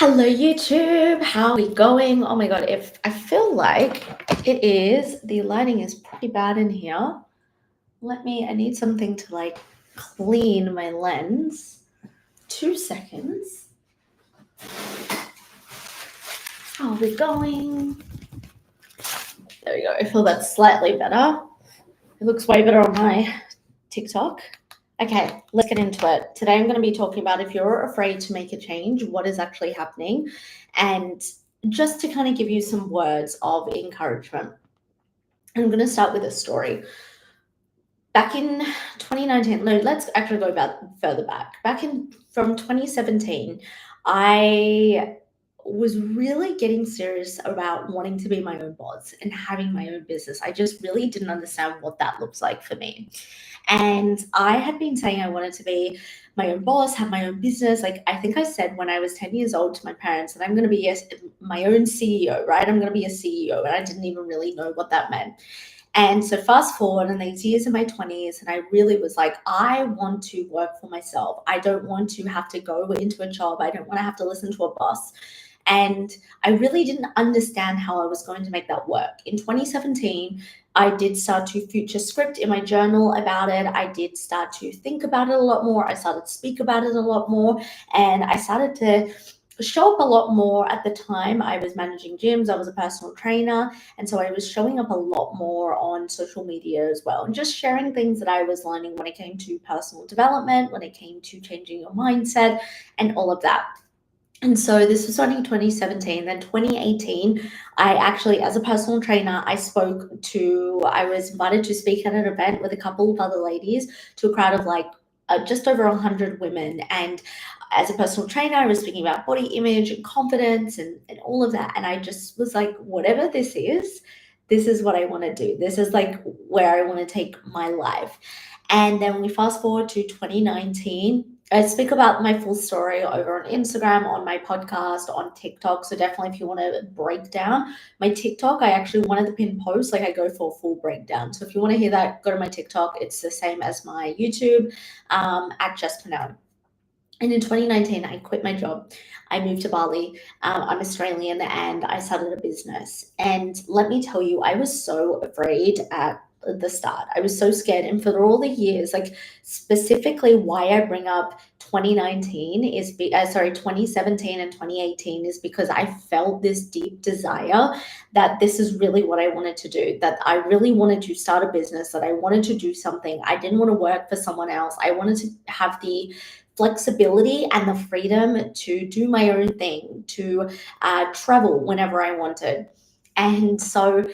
Hello, YouTube. How are we going? Oh my God, if I feel like the lighting is pretty bad in here. I need something to clean my lens. 2 seconds. How are we going? There we go. I feel that's slightly better. It looks way better on my TikTok. Okay, let's get into it. Today I'm going to be talking about if you're afraid to make a change, what is actually happening, and just to kind of give you some words of encouragement. I'm going to start with a story. Back in 2019, no, let's actually go further back. From 2017, I was really getting serious about wanting to be my own boss and having my own business. I just really didn't understand what that looks like for me. And I had been saying I wanted to be my own boss, have my own business. Like I think I said when I was 10 years old to my parents that I'm going to be my own CEO, right? I'm going to be a CEO. And I didn't even really know what that meant. And so fast forward in these years in my 20s, and I really was like, I want to work for myself. I don't want to have to go into a job. I don't want to have to listen to a boss. And I really didn't understand how I was going to make that work. In 2017, I did start to future script in my journal about it. I did start to think about it a lot more. I started to speak about it a lot more. And I started to show up a lot more. At the time I was managing gyms, I was a personal trainer, and so I was showing up a lot more on social media as well, and just sharing things that I was learning when it came to personal development, when it came to changing your mindset and all of that. And so this was only 2017. Then 2018, I actually, as a personal trainer, I was invited to speak at an event with a couple of other ladies to a crowd of just over 100 women. And as a personal trainer, I was speaking about body image and confidence and all of that. And I just was like, whatever this is what I want to do. This is like where I want to take my life. And then we fast forward to 2019. I speak about my full story over on Instagram, on my podcast, on TikTok. So definitely if you want to break down my TikTok, I actually wanted to pin post, like I go for a full breakdown. So if you want to hear that, go to my TikTok. It's the same as my YouTube at Just Pinili. And in 2019, I quit my job. I moved to Bali. I'm Australian and I started a business. And let me tell you, I was so afraid at the start. I was so scared. And for all the years, like specifically why I bring up 2017 and 2018 is because I felt this deep desire that this is really what I wanted to do, that I really wanted to start a business, that I wanted to do something. I didn't want to work for someone else. I wanted to have the flexibility and the freedom to do my own thing, to travel whenever I wanted. And so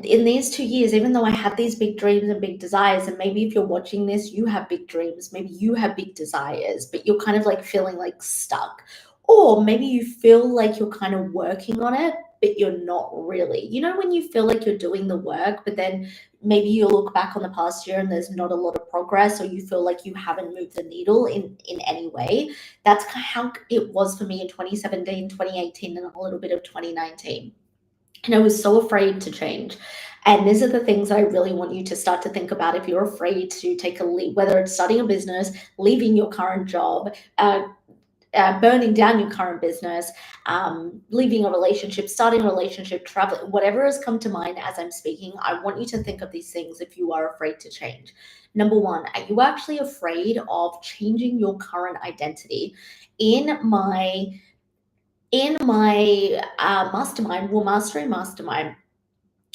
in these 2 years, even though I had these big dreams and big desires, and maybe if you're watching this, you have big dreams, maybe you have big desires, but you're kind of like feeling like stuck. Or maybe you feel like you're kind of working on it, but you're not really. You know, when you feel like you're doing the work, but then maybe you look back on the past year and there's not a lot of progress, or you feel like you haven't moved the needle in any way. That's kind of how it was for me in 2017, 2018, and a little bit of 2019. And I was so afraid to change. And these are the things that I really want you to start to think about if you're afraid to take a leap, whether it's starting a business, leaving your current job, burning down your current business, leaving a relationship, starting a relationship, traveling, whatever has come to mind as I'm speaking. I want you to think of these things if you are afraid to change. Number one, are you actually afraid of changing your current identity? In my mastermind, Will Mastery Mastermind,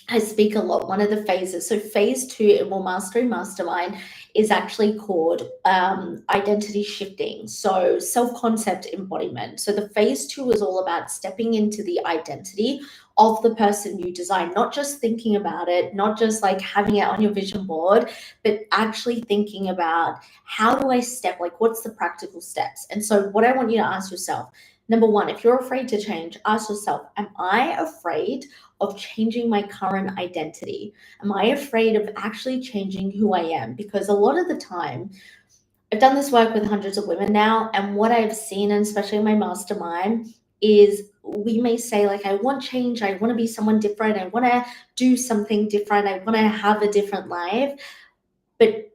I speak a lot. One of the phases, so phase 2 in Will Mastery Mastermind is actually called identity shifting. So self-concept embodiment. So the phase 2 is all about stepping into the identity of the person you design, not just thinking about it, not just like having it on your vision board, but actually thinking about how do I step, like what's the practical steps? And so what I want you to ask yourself, number one, if you're afraid to change, ask yourself, am I afraid of changing my current identity? Am I afraid of actually changing who I am? Because a lot of the time, I've done this work with hundreds of women now, and what I've seen, and especially in my mastermind, is we may say, like, I want change, I want to be someone different, I want to do something different, I want to have a different life. But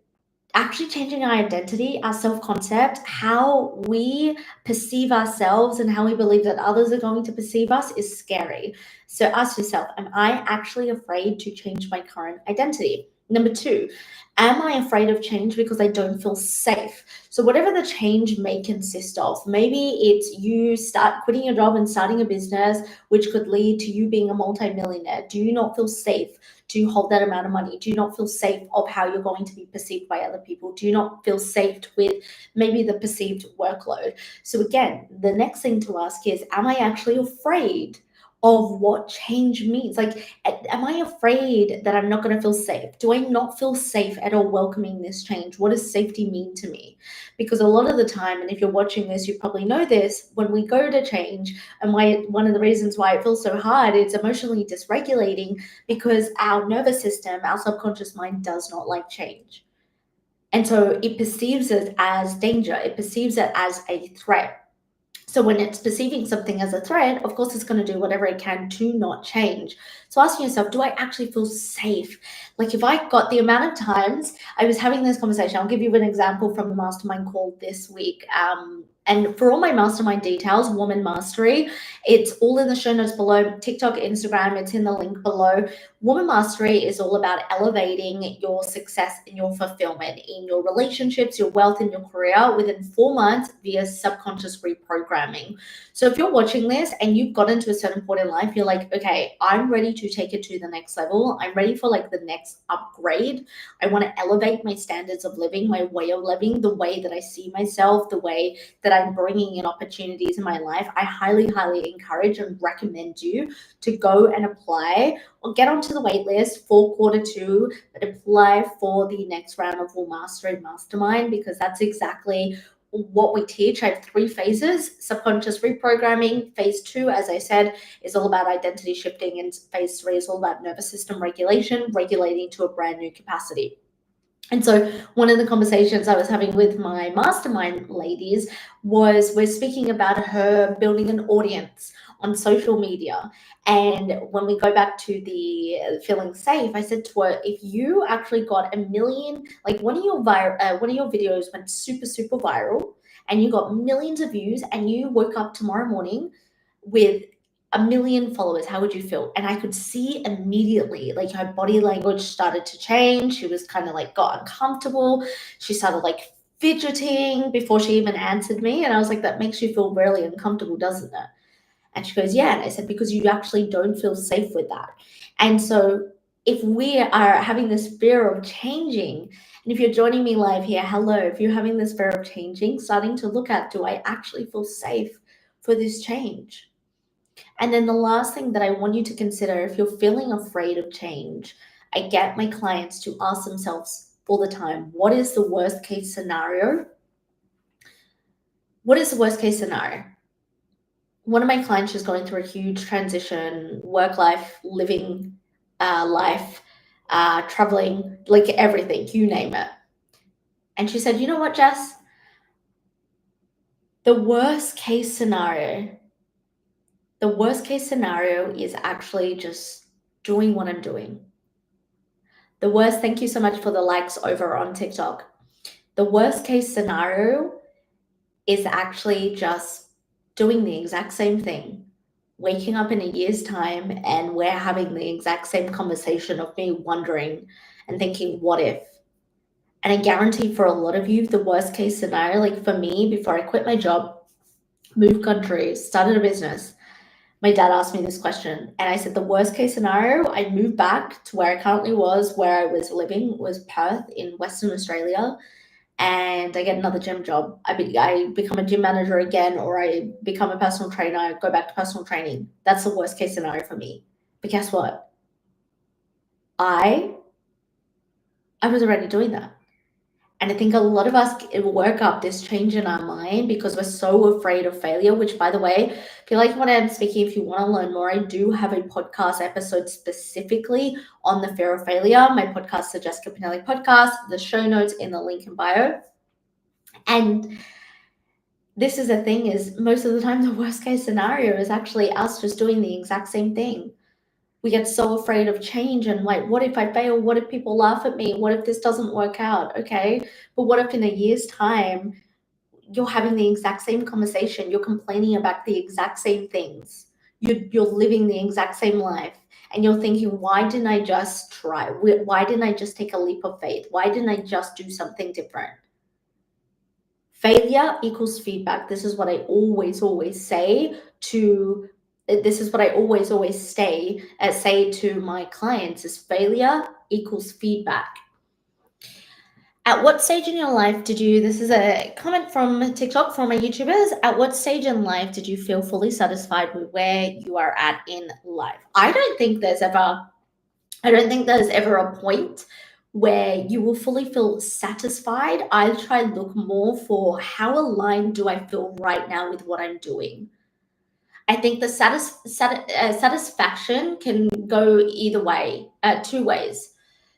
actually changing our identity, our self-concept, how we perceive ourselves and how we believe that others are going to perceive us is scary. So ask yourself, am I actually afraid to change my current identity? Number two, am I afraid of change because I don't feel safe? So whatever the change may consist of, maybe it's you start quitting your job and starting a business, which could lead to you being a multimillionaire. Do you not feel safe to hold that amount of money? Do you not feel safe of how you're going to be perceived by other people? Do you not feel safe with maybe the perceived workload? So again, the next thing to ask is, am I actually afraid of what change means? Like, am I afraid that I'm not going to feel safe? Do I not feel safe at all welcoming this change? What does safety mean to me? Because a lot of the time, and if you're watching this, you probably know this, when we go to change, and one of the reasons why it feels so hard, it's emotionally dysregulating because our nervous system, our subconscious mind does not like change. And so it perceives it as danger, it perceives it as a threat. So when it's perceiving something as a threat, of course, it's going to do whatever it can to not change. So asking yourself, do I actually feel safe? Like if I got the amount of times I was having this conversation, I'll give you an example from the mastermind call this week. And for all my mastermind details, Woman Mastery, it's all in the show notes below. TikTok, Instagram, it's in the link below. Woman Mastery is all about elevating your success and your fulfillment in your relationships, your wealth, and your career within 4 months via subconscious reprogramming. So if you're watching this and you've gotten to a certain point in life, you're like, okay, I'm ready to take it to the next level. I'm ready for like the next upgrade. I want to elevate my standards of living, my way of living, the way that I see myself, the way that I'm bringing in opportunities in my life. I highly, highly encourage and recommend you to go and apply or get onto the wait list for Q2, but apply for the next round of Will Mastery Mastermind, because that's exactly what we teach. I have 3 phases: subconscious reprogramming. Phase 2, as I said, is all about identity shifting, and phase 3 is all about nervous system regulation, regulating to a brand new capacity. And so one of the conversations I was having with my mastermind ladies was we're speaking about her building an audience on social media. And when we go back to the feeling safe, I said to her, if you actually got a million, like one of your videos went super, super viral and you got millions of views and you woke up tomorrow morning with a million followers, how would you feel? And I could see immediately, like her body language started to change. She was kind of like got uncomfortable. She started like fidgeting before she even answered me. And I was like, that makes you feel really uncomfortable, doesn't it? And she goes, yeah. And I said, because you actually don't feel safe with that. And so if we are having this fear of changing, and if you're joining me live here, hello, if you're having this fear of changing, starting to look at, do I actually feel safe for this change? And then the last thing that I want you to consider, if you're feeling afraid of change, I get my clients to ask themselves all the time, what is the worst case scenario? What is the worst case scenario? One of my clients is going through a huge transition, work life, living life, traveling, like everything, you name it. And she said, you know what, Jess? The worst case scenario is actually just doing what I'm doing. The worst, thank you so much for the likes over on TikTok. The worst case scenario is actually just doing the exact same thing, waking up in a year's time, and we're having the exact same conversation of me wondering and thinking, what if? And I guarantee for a lot of you, the worst case scenario, like for me, before I quit my job, moved countries, started a business, my dad asked me this question, and I said, the worst case scenario, I moved back to where I currently was, where I was living was Perth in Western Australia, and I get another gym job. I become a gym manager again, or I become a personal trainer, I go back to personal training. That's the worst case scenario for me. But guess what? I was already doing that. And I think a lot of us work up this change in our mind because we're so afraid of failure, which, by the way, if you like what I'm speaking, if you want to learn more, I do have a podcast episode specifically on the fear of failure. My podcast, the Jessica Pinili podcast, the show notes in the link in bio. And this is the thing, is most of the time the worst case scenario is actually us just doing the exact same thing. We get so afraid of change and like, what if I fail? What if people laugh at me? What if this doesn't work out? Okay. But what if in a year's time, you're having the exact same conversation, you're complaining about the exact same things, you're living the exact same life, and you're thinking, why didn't I just try? Why didn't I just take a leap of faith? Why didn't I just do something different? Failure equals feedback. This is what I always say to this is what I always say to my clients is failure equals feedback. At what stage in your life did you, this is a comment from TikTok from my YouTubers, at what stage in life did you feel fully satisfied with where you are at in life? I don't think there's ever a point where you will fully feel satisfied. I try to look more for how aligned do I feel right now with what I'm doing. I think the satisfaction can go either way, two ways.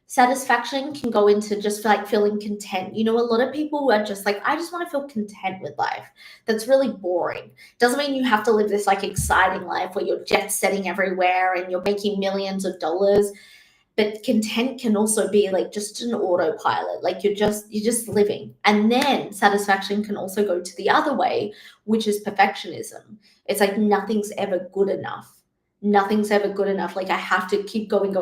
Satisfaction can go into just like feeling content. You know, a lot of people are just like, I just want to feel content with life. That's really boring. Doesn't mean you have to live this like exciting life where you're jet setting everywhere and you're making millions of dollars. But content can also be like just an autopilot, like you're just living. And then satisfaction can also go to the other way, which is perfectionism. It's like nothing's ever good enough. Nothing's ever good enough. Like I have to keep going.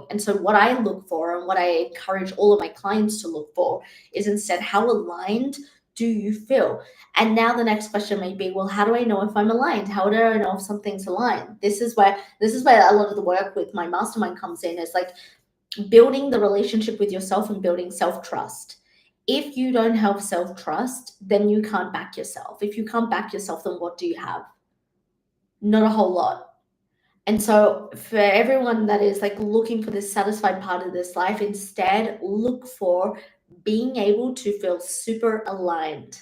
And so what I look for and what I encourage all of my clients to look for is instead, how aligned do you feel? And now the next question may be, well, how do I know if I'm aligned? How do I know if something's aligned? This is where a lot of the work with my mastermind comes in. It's like building the relationship with yourself and building self-trust. If you don't have self-trust, then you can't back yourself. If you can't back yourself, then what do you have? Not a whole lot. And so for everyone that is like looking for this satisfied part of this life, instead look for being able to feel super aligned.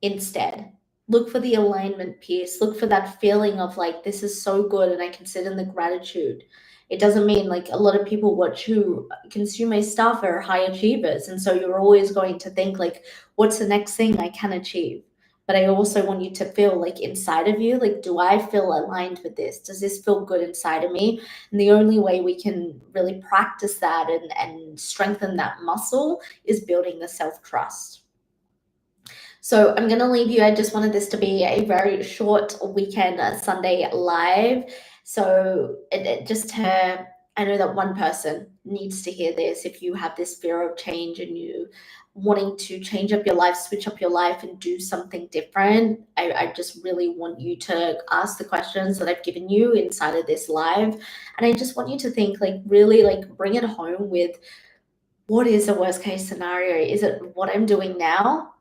Instead, look for the alignment piece. Look for that feeling of like, this is so good, and I can sit in the gratitude. It doesn't mean like a lot of people watch who consume my stuff are high achievers. And so you're always going to think like, what's the next thing I can achieve? But I also want you to feel like inside of you, like, do I feel aligned with this? Does this feel good inside of me? And the only way we can really practice that and strengthen that muscle is building the self-trust. So I'm going to leave you. I just wanted this to be a very short weekend Sunday live. So I know that one person needs to hear this. If you have this fear of change and you wanting to change up your life, switch up your life and do something different, I just really want you to ask the questions that I've given you inside of this live. And I just want you to think like really like bring it home with, what is the worst case scenario? Is it what I'm doing now?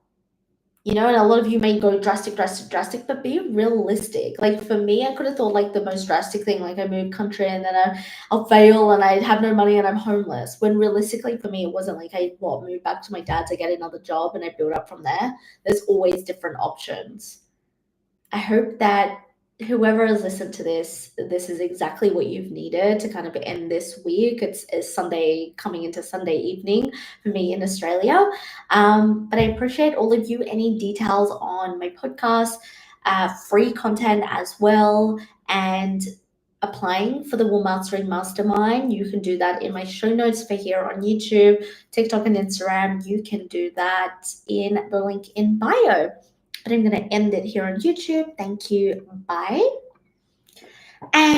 You know, and a lot of you may go drastic, but be realistic. Like for me, I could have thought like the most drastic thing, like I moved country and then I'll fail and I have no money and I'm homeless. When realistically for me, it wasn't like I moved back to my dad's, I get another job and I build up from there. There's always different options. I hope that whoever has listened to this is exactly what you've needed to kind of end this week. It's Sunday, coming into Sunday evening for me in Australia. But I appreciate all of you. Any details on my podcast, free content as well, and applying for the Wool Mastering Mastermind, you can do that in my show notes for here on YouTube, TikTok, and Instagram. You can do that in the link in bio. But I'm going to end it here on YouTube. Thank you. Bye. And